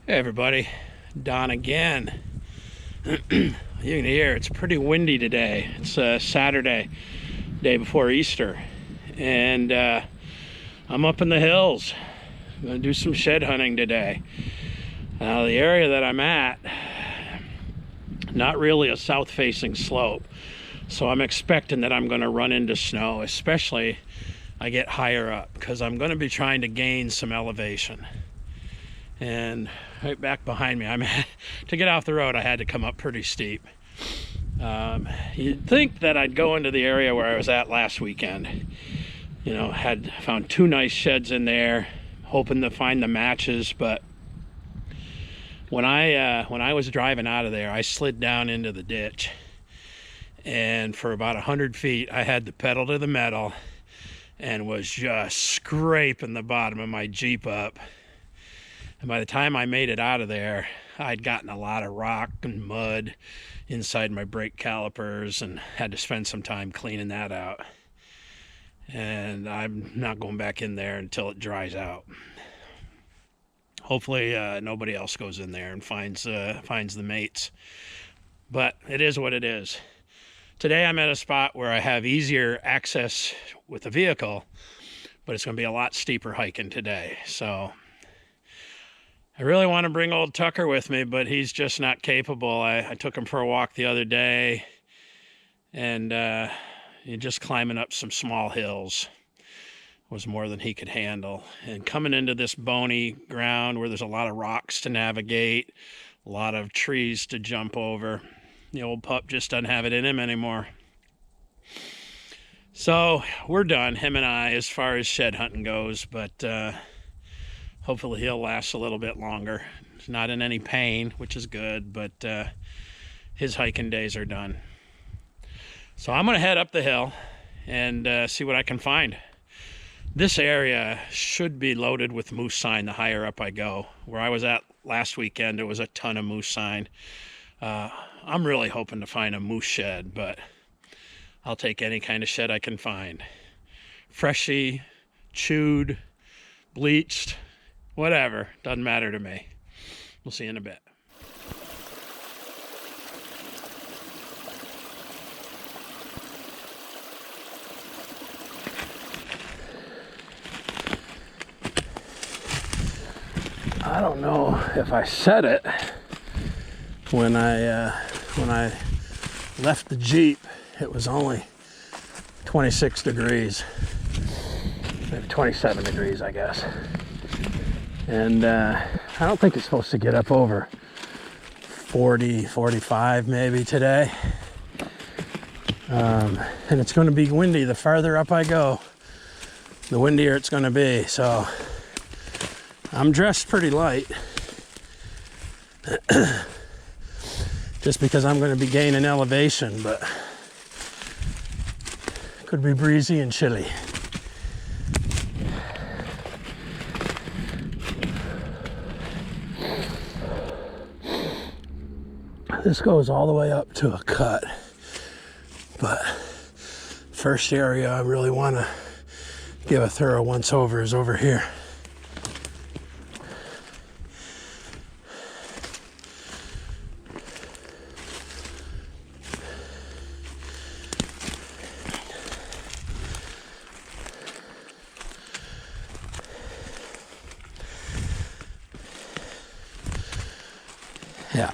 Hey everybody, Don again. You can hear it's pretty windy today. It's Saturday, day before Easter, and I'm up in the hills. I'm gonna do some shed hunting today. The area that I'm at, not really a south-facing slope, so I'm expecting that I'm gonna run into snow, especially I get higher up, because I'm gonna be trying to gain some elevation. And right back behind me, to get off the road, I had to come up pretty steep. You'd think that I'd go into the area where I was at last weekend. You know, had found two nice sheds in there, hoping to find the matches, but when I was driving out of there, I slid down into the ditch, and for about 100 feet, I had the pedal to the metal and was just scraping the bottom of my Jeep up. And by the time I made it out of there, I'd gotten a lot of rock and mud inside my brake calipers and had to spend some time cleaning that out. And I'm not going back in there until it dries out. Hopefully nobody else goes in there and finds the mates. But it is what it is. Today I'm at a spot where I have easier access with the vehicle, but it's going to be a lot steeper hiking today. So I really want to bring old Tucker with me, but he's just not capable. I took him for a walk the other day, and just climbing up some small hills was more than he could handle. And coming into this bony ground where there's a lot of rocks to navigate, a lot of trees to jump over, the old pup just doesn't have it in him anymore. So we're done, him and I, as far as shed hunting goes, but hopefully he'll last a little bit longer. He's not in any pain, which is good, but his hiking days are done. So I'm gonna head up the hill and see what I can find. This area should be loaded with moose sign the higher up I go. Where I was at last weekend, there was a ton of moose sign. I'm really hoping to find a moose shed, but I'll take any kind of shed I can find. Freshy, chewed, bleached, whatever, doesn't matter to me. We'll see you in a bit. I don't know if I said it when I left the Jeep. It was only 26 degrees, maybe 27 degrees, I guess. And I don't think it's supposed to get up over 40, 45 maybe today. And it's going to be windy. The farther up I go, the windier it's going to be. So I'm dressed pretty light. Just because I'm going to be gaining elevation, but it could be breezy and chilly. This goes all the way up to a cut, but first area I really want to give a thorough once over is over here. Yeah.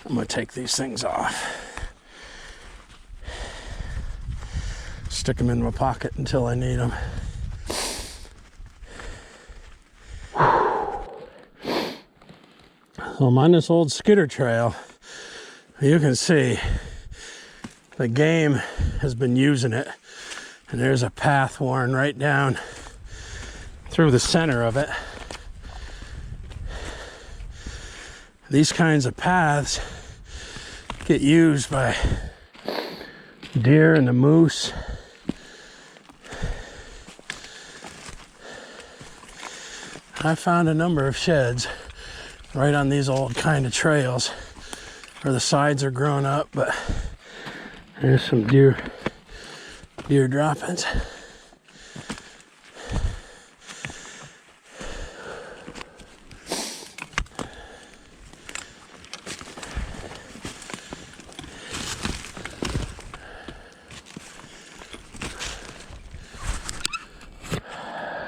I'm going to take these things off. Stick them in my pocket until I need them. So I'm on this old skidder trail. You can see the game has been using it. And there's a path worn right down through the center of it. These kinds of paths get used by deer and the moose. I found a number of sheds right on these old kind of trails where the sides are grown up, but there's some deer droppings.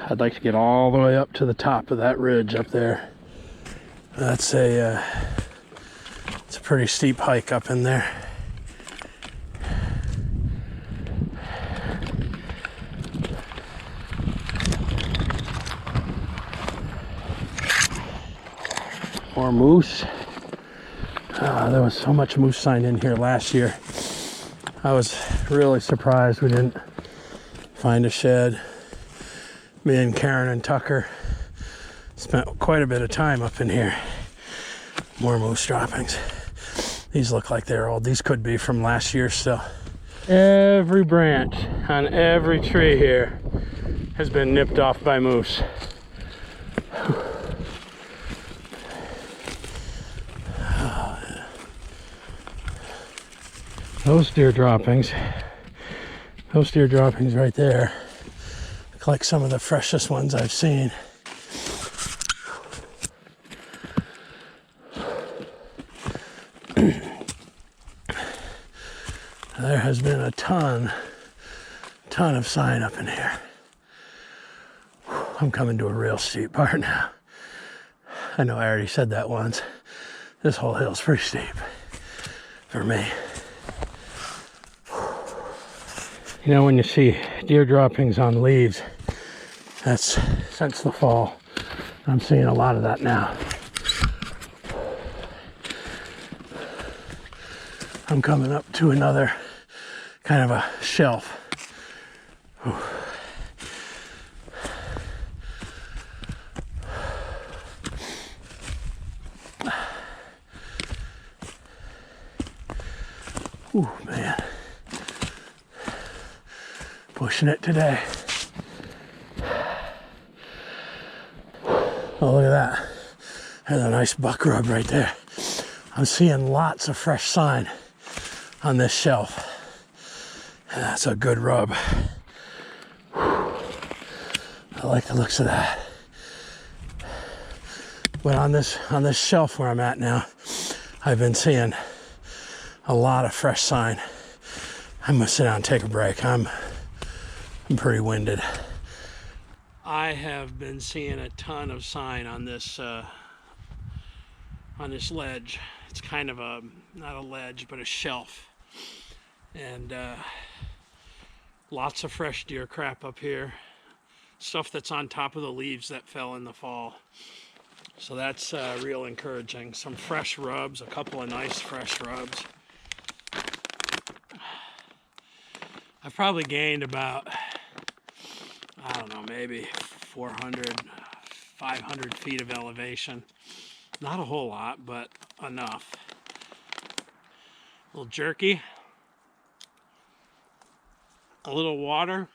I'd like to get all the way up to the top of that ridge up there. That's it's a pretty steep hike up in there. More moose. There was so much moose sign in here last year. I was really surprised we didn't find a shed. Me and Karen and Tucker spent quite a bit of time up in here. More moose droppings. These look like they're old. These could be from last year still. Every branch on every tree here has been nipped off by moose. Those deer droppings right there look like some of the freshest ones I've seen. There has been a ton of sign up in here. I'm coming to a real steep part now. I know I already said that once. This whole hill's pretty steep for me. You know, when you see deer droppings on leaves, that's since the fall. I'm seeing a lot of that now. I'm coming up to another kind of a shelf. Ooh, man. Pushing it today. Oh, look at that. There's a nice buck rub right there. I'm seeing lots of fresh sign on this shelf. And that's a good rub. I like the looks of that. But on this shelf where I'm at now, I've been seeing a lot of fresh sign. I'm gonna sit down and take a break. I'm pretty winded. I have been seeing a ton of sign on this ledge. It's kind of not a ledge, but a shelf. And lots of fresh deer crap up here. Stuff that's on top of the leaves that fell in the fall. So that's real encouraging. Some fresh rubs, a couple of nice fresh rubs. I've probably gained about, I don't know, maybe 400, 500 feet of elevation. Not a whole lot, but enough. A little jerky. A little water.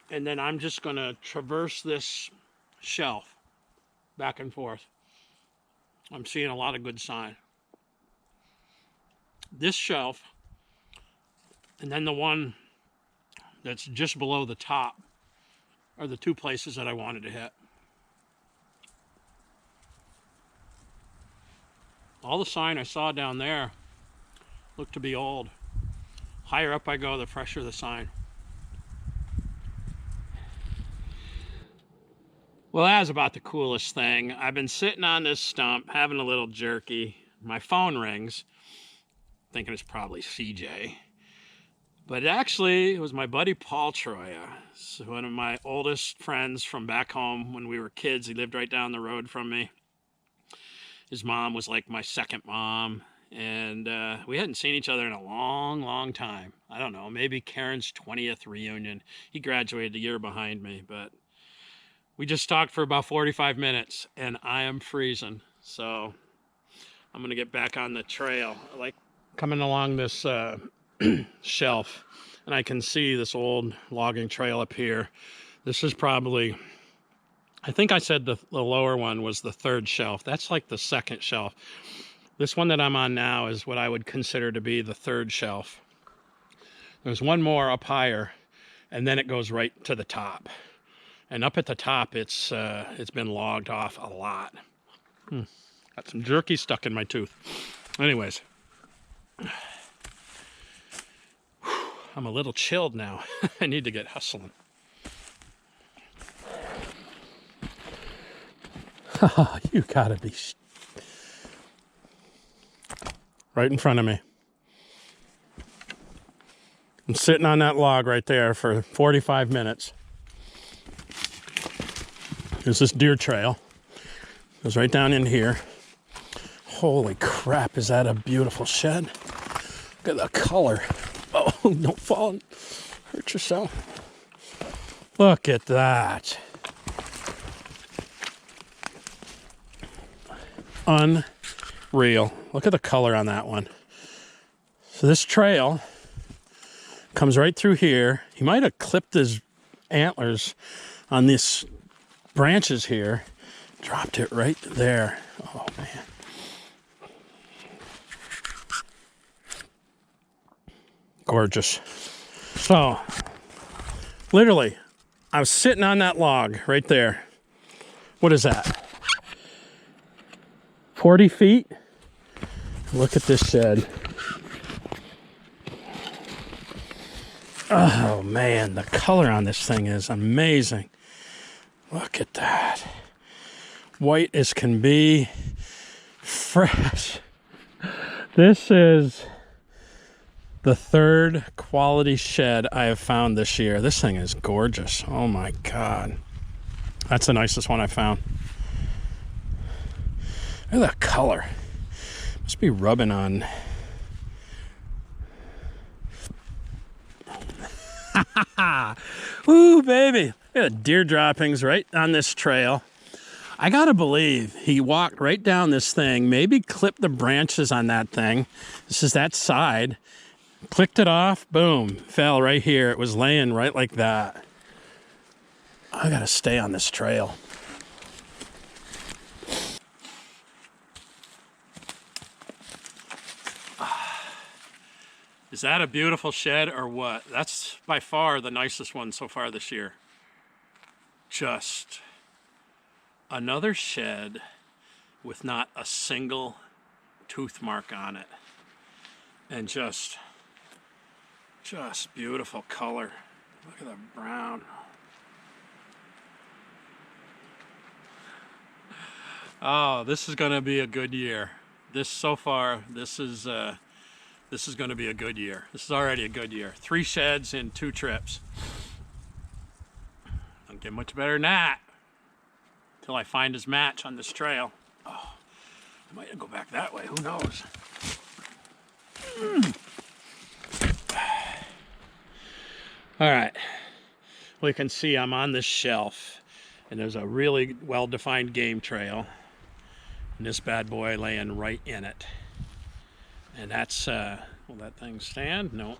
And then I'm just going to traverse this shelf back and forth. I'm seeing a lot of good sign. This shelf, and then the one that's just below the top, are the two places that I wanted to hit. All the sign I saw down there looked to be old. Higher up I go, the fresher the sign. Well, that was about the coolest thing. I've been sitting on this stump, having a little jerky. My phone rings, thinking it's probably CJ. But actually, it was my buddy Paul Troya. So one of my oldest friends from back home when we were kids. He lived right down the road from me. His mom was like my second mom. And we hadn't seen each other in a long time. I don't know, maybe Karen's 20th reunion. He graduated a year behind me, but we just talked for about 45 minutes, and I am freezing. So I'm going to get back on the trail. I like coming along this shelf, and I can see this old logging trail up here. This is probably, I think I said the lower one was the third shelf. That's like the second shelf. This one that I'm on now is what I would consider to be the third shelf. There's one more up higher, and then it goes right to the top. And up at the top, it's been logged off a lot. Got some jerky stuck in my tooth. Anyways, I'm a little chilled now. I need to get hustling. Oh, you gotta be right in front of me. I'm sitting on that log right there for 45 minutes. There's this deer trail. Goes right down in here. Holy crap, is that a beautiful shed? Look at the color. Oh, don't fall and hurt yourself. Look at that. Unreal. Look at the color on that one. So this trail comes right through here. He might have clipped his antlers on these branches here. Dropped it right there. Oh, man. Gorgeous. So, literally, I was sitting on that log right there. What is that? 40 feet? Look at this shed. Oh, man, the color on this thing is amazing. Look at that. White as can be. Fresh. This is the third quality shed I have found this year. This thing is gorgeous. Oh my God. That's the nicest one I found. Look at that color. Must be rubbing on. Ooh, baby. Look at the deer droppings right on this trail. I gotta believe he walked right down this thing, maybe clipped the branches on that thing. This is that side. Clicked it off, boom, fell right here. It was laying right like that. I gotta stay on this trail. Is that a beautiful shed or what? That's by far the nicest one so far this year. Just another shed with not a single tooth mark on it. And just beautiful color. Look at the brown. Oh, this is gonna be a good year. So far, this is gonna be a good year. This is already a good year. 3 sheds in 2 trips. Don't get much better than that. Until I find his match on this trail. Oh, I might go back that way, who knows? All right, well, you can see I'm on this shelf and there's a really well-defined game trail and this bad boy laying right in it. And that's, will that thing stand? No.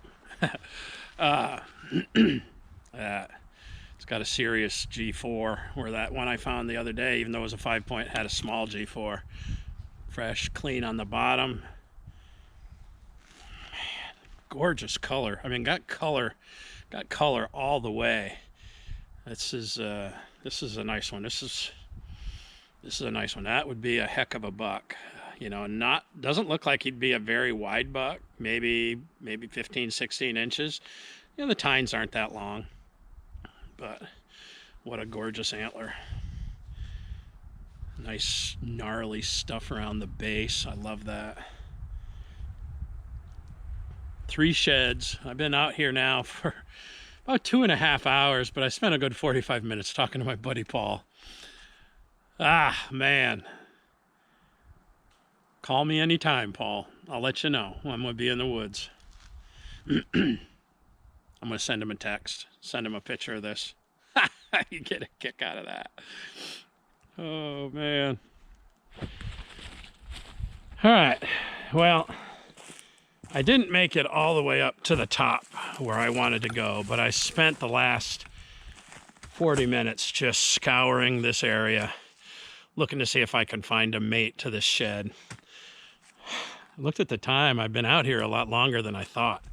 It's got a serious G4, where that one I found the other day, even though it was a 5-point, had a small G4. Fresh, clean on the bottom. Man, gorgeous color. I mean, got color all the way. This is a nice one. This is a nice one. That would be a heck of a buck. You know, doesn't look like he'd be a very wide buck, maybe 15, 16 inches. You know, the tines aren't that long, but what a gorgeous antler. Nice gnarly stuff around the base. I love that. 3 sheds. I've been out here now for about 2.5 hours, but I spent a good 45 minutes talking to my buddy Paul. Ah, man. Call me anytime, Paul. I'll let you know. I'm going to be in the woods. I'm going to send him a text. Send him a picture of this. You get a kick out of that. Oh, man. All right. Well, I didn't make it all the way up to the top where I wanted to go, but I spent the last 40 minutes just scouring this area, looking to see if I can find a mate to this shed. I looked at the time. I've been out here a lot longer than I thought.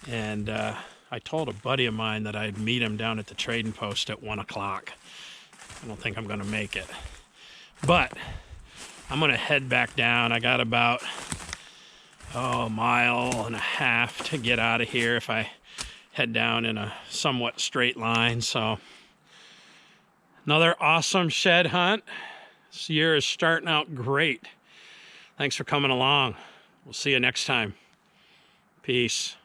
And I told a buddy of mine that I'd meet him down at the trading post at 1 o'clock. I don't think I'm going to make it. But I'm going to head back down. I got about a mile and a half to get out of here if I head down in a somewhat straight line. So another awesome shed hunt. This year is starting out great. Thanks for coming along. We'll see you next time. Peace.